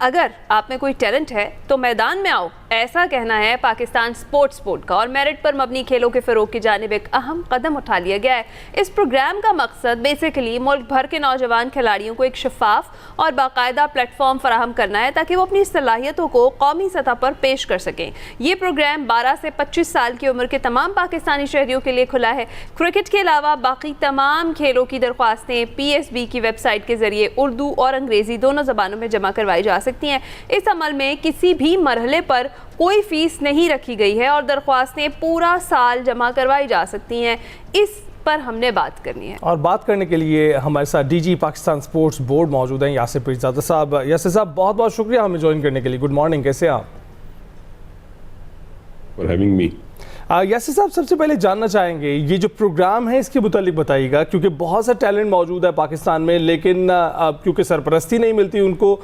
अगर आप में कोई टैलेंट है तो मैदान में आओ, ऐसा कहना है पाकिस्तान स्पोर्ट्स बोर्ड का। और मेरिट पर मबनी खेलों के फ़रोग की जानिब एक अहम कदम उठा लिया गया है। इस प्रोग्राम का मकसद बेसिकली मुल्क भर के नौजवान खिलाड़ियों को एक शफाफ और बाकायदा प्लेटफॉर्म फराहम करना है ताकि वो अपनी सलाहियतों को कौमी सतह पर पेश कर सकें। ये प्रोग्राम 12 से 25 साल की उम्र के तमाम पाकिस्तानी शहरियों के लिए खुला है। क्रिकेट के अलावा बाकी तमाम खेलों की दरख्वास्तें PSB की वेबसाइट के जरिए उर्दू और अंग्रेज़ी दोनों ज़बानों में जमा करवाई जा सकती हैं। इस अमल में किसी भी मरहले पर कोई फीस नहीं रखी गई है और दरख्वास्तें पूरा साल जमा करवाई जा सकती हैं। इस पर हमने बात करनी है और बात करने के लिए हमारे साथ DG पाकिस्तान स्पोर्ट्स बोर्ड मौजूद हैं यासिर पीरजादा साहब। यासिर साहब, बहुत बहुत शुक्रिया हमें ज्वाइन करने के लिए। गुड मॉर्निंग, कैसे हैं आप? For having me. यासिर साहब, सबसे पहले जानना चाहेंगे ये जो प्रोग्राम है इसके मुतालिक बताइएगा, क्योंकि बहुत सा टैलेंट मौजूद है पाकिस्तान में, लेकिन क्योंकि सरपरस्ती नहीं मिलती उनको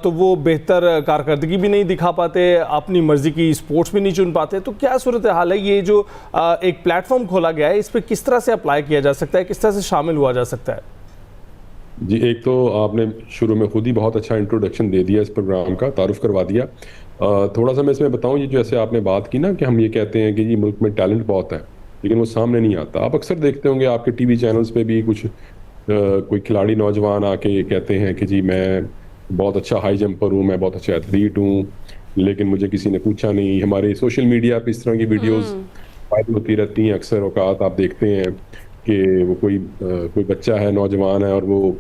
तो वो बेहतर कारकर्दगी भी नहीं दिखा पाते, अपनी मर्जी की स्पोर्ट्स भी नहीं चुन पाते। तो क्या सूरत हाल है? ये जो एक प्लेटफॉर्म खोला गया है, इस पर किस तरह से अप्लाई किया जा सकता है, किस तरह से शामिल हुआ जा सकता है? जी, एक तो आपने शुरू में खुद ही बहुत अच्छा इंट्रोडक्शन दे दिया, इस प्रोग्राम का तारुफ करवा दिया। थोड़ा सा मैं इसमें बताऊं, ये जैसे आपने बात की ना कि हम ये कहते हैं कि जी मुल्क में टैलेंट बहुत है लेकिन वो सामने नहीं आता। आप अक्सर देखते होंगे आपके TV चैनल्स पे भी कुछ कोई खिलाड़ी नौजवान आके ये कहते हैं कि जी मैं बहुत अच्छा हाई जंपर हूँ, मैं बहुत अच्छा एथलीट हूँ, लेकिन मुझे किसी ने पूछा नहीं। हमारे सोशल मीडिया पे इस तरह की वीडियोस वायरल होती रहती हैं। अक्सर औकात आप देखते हैं कि वो कोई बच्चा है, नौजवान है, और वो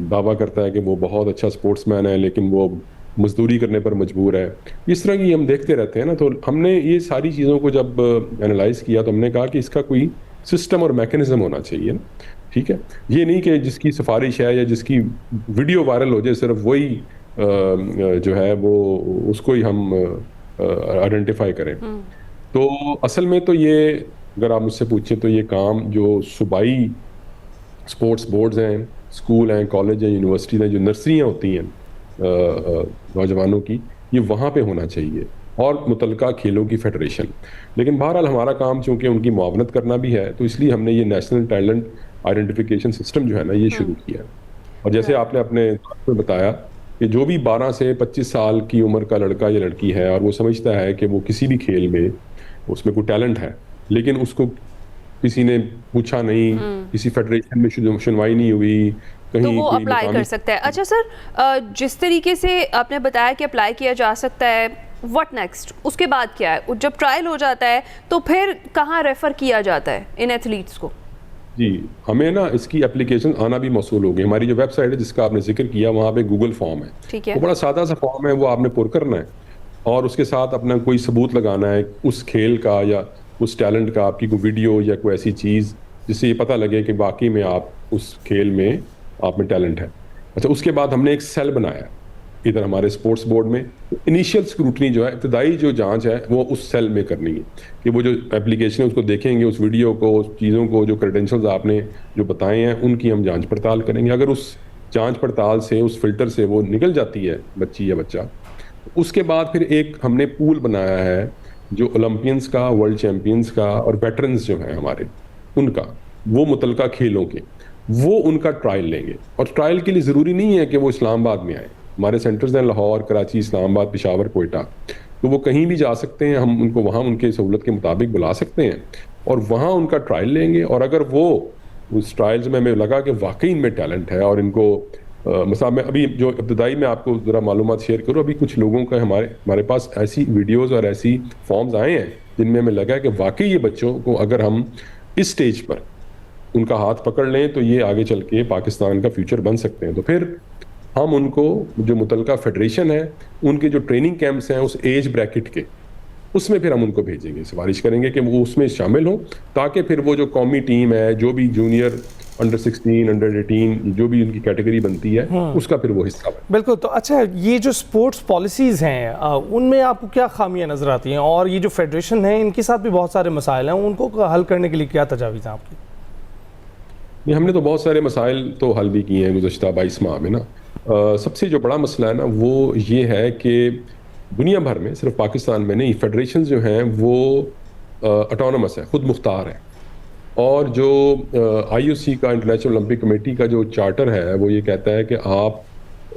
दावा करता है कि वो बहुत अच्छा स्पोर्ट्समैन है लेकिन वो मजदूरी करने पर मजबूर है। इस तरह की हम देखते रहते हैं ना। तो हमने ये सारी चीज़ों को जब एनालाइज किया तो हमने कहा कि इसका कोई सिस्टम और मैकेनिज्म होना चाहिए ना। ठीक है, ये नहीं कि जिसकी सिफारिश है या जिसकी वीडियो वायरल हो जाए सिर्फ वही जो है वो उसको ही हम आइडेंटिफाई करें। तो असल में तो ये, अगर आप मुझसे पूछें तो ये काम जो सूबाई स्पोर्ट्स बोर्ड्स हैं, स्कूल हैं, कॉलेज हैं, यूनिवर्सिटीज़ हैं, जो नर्सरियाँ होती हैं नौजवानों की, ये वहाँ पे होना चाहिए, और मुतलका खेलों की फेडरेशन। लेकिन बहरहाल हमारा काम चूँकि उनकी मुआवनत करना भी है, तो इसलिए हमने ये नेशनल टैलेंट आइडेंटिफिकेशन सिस्टम जो है ना ये शुरू किया। और जैसे आपने अपने में बताया कि जो भी 12 से 25 साल की उम्र का लड़का या लड़की है और वो समझता है कि वो किसी भी खेल में उसमें कोई टैलेंट है, लेकिन उसको किसी ने पूछा नहीं, किसी फेडरेशन में सुनवाई नहीं हुई, तो वो अप्लाई कर सकता है। अच्छा सर, जिस तरीके से आपने बताया कि अप्लाई किया जा सकता है, व्हाट नेक्स्ट, उसके बाद क्या है? जब ट्रायल हो जाता है तो फिर कहाँ रेफर किया जाता है इन एथलीट्स को? जी, हमें ना इसकी एप्लीकेशन आना भी मौसूल हो गई। हमारी जो वेबसाइट है जिसका आपने जिक्र किया, वहाँ पे गूगल फॉर्म है। ठीक है, वो बड़ा सादा सा फॉर्म है, वो आपने पुर करना है और उसके साथ अपना कोई सबूत लगाना है उस खेल का या उस टैलेंट का, आपकी कोई वीडियो या कोई ऐसी चीज़ जिससे ये पता लगे कि वाकई में आप उस खेल में आप में टैलेंट है। अच्छा, उसके बाद हमने एक सेल बनाया इधर हमारे स्पोर्ट्स बोर्ड में। इनिशियल स्क्रूटनी जो है, इब्तदाई जो जांच है, वो उस सेल में करनी है कि वो जो एप्लीकेशन है उसको देखेंगे, उस वीडियो को, उस चीज़ों को, जो क्रेडेंशियल्स आपने जो बताए हैं उनकी हम जांच पड़ताल करेंगे। अगर उस जांच पड़ताल से, उस फिल्टर से वो निकल जाती है बच्ची या बच्चा, उसके बाद फिर एक हमने पूल बनाया है जो ओलंपियंस का, वर्ल्ड चैम्पियंस का और वेटरन्स जो हैं हमारे उनका, वो मुतलका खेलों के, वो उनका ट्रायल लेंगे। और ट्रायल के लिए ज़रूरी नहीं है कि वो इस्लामाबाद में आए। हमारे सेंटर्स हैं लाहौर, कराची, इस्लामाबाद, पेशावर, कोयटा, तो वो कहीं भी जा सकते हैं। हम उनको वहाँ उनके सहूलत के मुताबिक बुला सकते हैं और वहाँ उनका ट्रायल लेंगे। और अगर वो उस ट्रायल्स में हमें लगा कि वाकई इनमें टैलेंट है और इनको मसा मैं अभी जो इब्तदाई में आपको ज़रा मालूमात शेयर करूँ, अभी कुछ लोगों का हमारे पास ऐसी वीडियोज़ और ऐसी फॉर्म्स आए हैं जिनमें हमें लगा कि वाकई ये बच्चों को अगर हम इस स्टेज पर उनका हाथ पकड़ लें तो ये आगे चल के पाकिस्तान का फ्यूचर बन सकते हैं। तो फिर हम उनको, जो मुतलका फेडरेशन है, उनके जो ट्रेनिंग कैंप्स हैं उस एज ब्रैकेट के, उसमें फिर हम उनको भेजेंगे, सिफारिश करेंगे कि वो उसमें शामिल हों, ताकि फिर वो जो कौमी टीम है, जो भी जूनियर, अंडर 16, अंडर 18, जो भी उनकी कैटेगरी बनती है, उसका फिर वो हिस्सा बने। बिल्कुल। तो अच्छा, ये जो स्पोर्ट्स पॉलिसीज़ हैं उनमें आपको क्या खामियां नज़र आती हैं? और ये जो फेडरेशन है इनके साथ भी बहुत सारे मसाइल हैं, उनको हल करने के लिए क्या तजावीज़ हैं आपकी? हमने तो बहुत सारे मसाइल तो हल भी किए हैं गुज़श्ता 22 माह में ना। सबसे जो बड़ा मसला है ना वो ये है कि दुनिया भर में, सिर्फ पाकिस्तान में नहीं, फेडरेशन जो हैं वो ऑटोनमस है, खुद मुख्तार है। और जो IOC का, इंटरनेशनल ओलंपिक कमेटी का जो चार्टर है, वो ये कहता है कि आप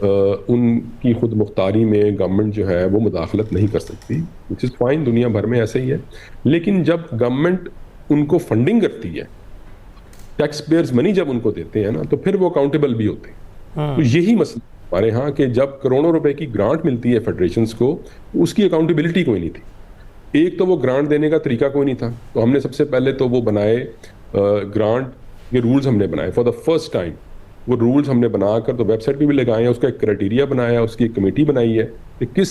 उनकी खुद मुख्तारी में गवर्नमेंट जो है वो मुदाखलत नहीं कर सकती, विच इज़ फाइन, दुनिया भर में ऐसे ही है। लेकिन जब गवर्नमेंट उनको फंडिंग करती है, टैक्स पेयर्स मनी जब उनको देते हैं ना, तो फिर वो अकाउंटेबल भी होते हैं। तो यही मसला हमारे यहाँ कि जब करोड़ों रुपए की ग्रांट मिलती है फेडरेशंस को, उसकी अकाउंटेबिलिटी कोई नहीं थी। एक तो वो ग्रांट देने का तरीका कोई नहीं था, तो हमने सबसे पहले तो वो बनाए, ग्रांट के रूल्स हमने बनाए फॉर द फर्स्ट टाइम। वो रूल्स हमने बनाकर तो वेबसाइट पे भी लगाए हैं, उसका एक क्राइटेरिया बनाया, उसकी एक कमेटी बनाई है कि किस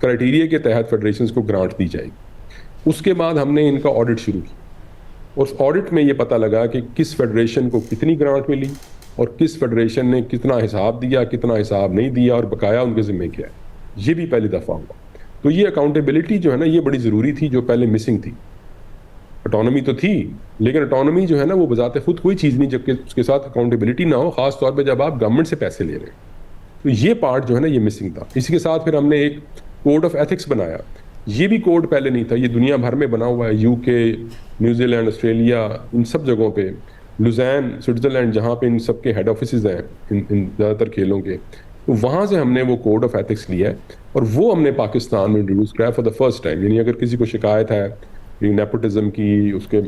क्राइटेरिया के तहत फेडरेशंस को ग्रांट दी जाएगी। उसके बाद हमने इनका ऑडिट शुरू किया, और उस ऑडिट में ये पता लगा कि किस फेडरेशन को कितनी ग्रांट मिली और किस फेडरेशन ने कितना हिसाब दिया, कितना हिसाब नहीं दिया, और बकाया उनके जिम्मे क्या है। ये भी पहली दफ़ा हुआ। तो ये अकाउंटेबिलिटी जो है ना, ये बड़ी ज़रूरी थी, जो पहले मिसिंग थी। ऑटोनॉमी तो थी, लेकिन ऑटोनॉमी जो है ना वो बजाते खुद कोई चीज़ नहीं जबकि उसके साथ अकाउंटेबिलिटी ना हो, खास तौर पे जब आप गवर्नमेंट से पैसे ले रहे हैं। तो ये पार्ट जो है ना ये मिसिंग था। इसी के साथ फिर हमने एक कोड ऑफ एथिक्स बनाया। ये भी कोड पहले नहीं था, ये दुनिया भर में बना हुआ है, यूके, न्यूजीलैंड, ऑस्ट्रेलिया, इन सब जगहों पे, लुज़ैन, स्विट्ज़रलैंड, जहाँ पे इन सब के हेड ऑफिसेज हैं इन ज़्यादातर खेलों के, तो वहाँ से हमने वो कोड ऑफ एथिक्स लिया है और वो हमने पाकिस्तान में इंट्रोड्यूस कराया फॉर द फर्स्ट टाइम। यानी अगर किसी को शिकायत है नेपोटिज्म की, उसके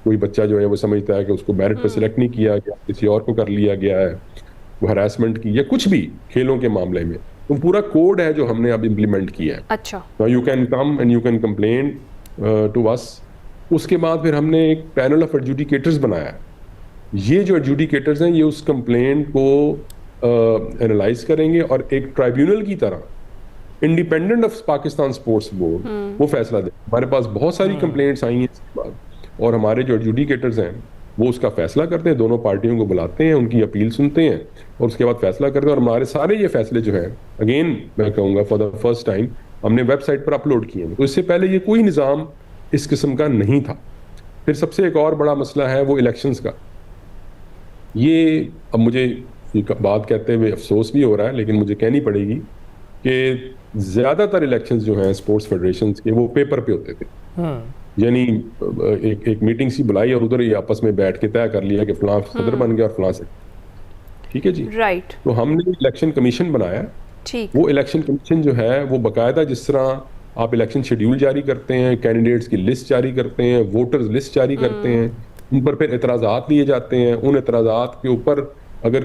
कोई बच्चा जो है वो समझता है कि उसको मेरिट पर सिलेक्ट नहीं किया गया, किसी और को कर लिया गया है, वो हरासमेंट की या कुछ भी खेलों के मामले में, तो पूरा कोड है जो हमने अब इम्प्लीमेंट किया है। अच्छा, you can come and you can complain to us. उसके बाद फिर हमने एक पैनल ऑफ एडजुडिकेटर्स बनाया है। ये जो एडजुडिकेटर्स हैं ये उस कंप्लेंट को एनालाइज करेंगे और एक ट्राइब्यूनल की तरह independent of Pakistan sports board वो फैसला दे। हमारे पास बहुत सारी कंप्लेंट्स आई हैं इसके बाद, और हमारे जो एडजुडिकेटर्स हैं वो उसका फैसला करते हैं, दोनों पार्टियों को बुलाते हैं, उनकी अपील सुनते हैं और उसके बाद फैसला करते हैं। और हमारे सारे ये फैसले जो हैं, अगेन मैं कहूँगा फॉर द फर्स्ट टाइम हमने वेबसाइट पर अपलोड किए हैं। तो इससे पहले ये कोई निज़ाम इस किस्म का नहीं था। फिर सबसे एक और बड़ा मसला है वो इलेक्शंस का। ये अब मुझे बात कहते हुए अफसोस भी हो रहा है, लेकिन मुझे कहनी पड़ेगी कि ज़्यादातर इलेक्शंस जो हैं स्पोर्ट्स फेडरेशंस के वो पेपर पे होते थे। यानी एक मीटिंग सी बुलाई और उधर ही आपस में बैठ के तय कर लिया कि फलां सदर बन गया और फलां से, ठीक है जी, राइट। तो हमने इलेक्शन कमीशन बनाया। ठीक। वो इलेक्शन कमीशन जो है वो बाकायदा, जिस तरह आप इलेक्शन शेड्यूल जारी करते हैं, कैंडिडेट्स की लिस्ट जारी करते हैं, वोटर्स लिस्ट जारी करते हैं, उन पर फिर एतराज़ात लिए जाते हैं, उन एतराज़ात के ऊपर अगर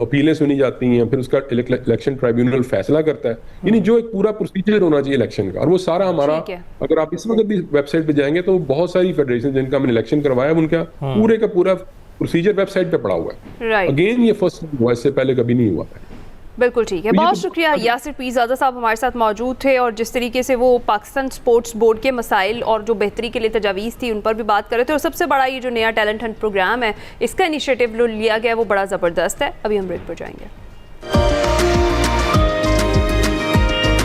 अपीलें सुनी जाती हैं, फिर उसका इलेक्शन ट्राइब्यूनल फैसला करता है। यानी जो एक पूरा प्रोसीजर होना चाहिए इलेक्शन का, और वो सारा हमारा, अगर आप इस वक्त भी वेबसाइट पे जाएंगे तो बहुत सारी फेडरेशन जिनका हमने इलेक्शन करवाया उनका पूरे का पूरा प्रोसीजर वेबसाइट पे पड़ा हुआ है। अगेन ये फर्स्ट हुआ, इससे पहले कभी नहीं हुआ है। बिल्कुल ठीक है, बहुत शुक्रिया यासिर पीरज़ादा साहब हमारे साथ मौजूद थे, और जिस तरीके से वो पाकिस्तान स्पोर्ट्स बोर्ड के मसाइल और जो बेहतरी के लिए तजावीज़ थी उन पर भी बात कर रहे थे। और सबसे बड़ा ये जो नया टैलेंट हंट प्रोग्राम है, इसका इनिशिएटिव जो लिया गया है वो बड़ा ज़बरदस्त है। अभी हम ब्रेक पर जाएंगे।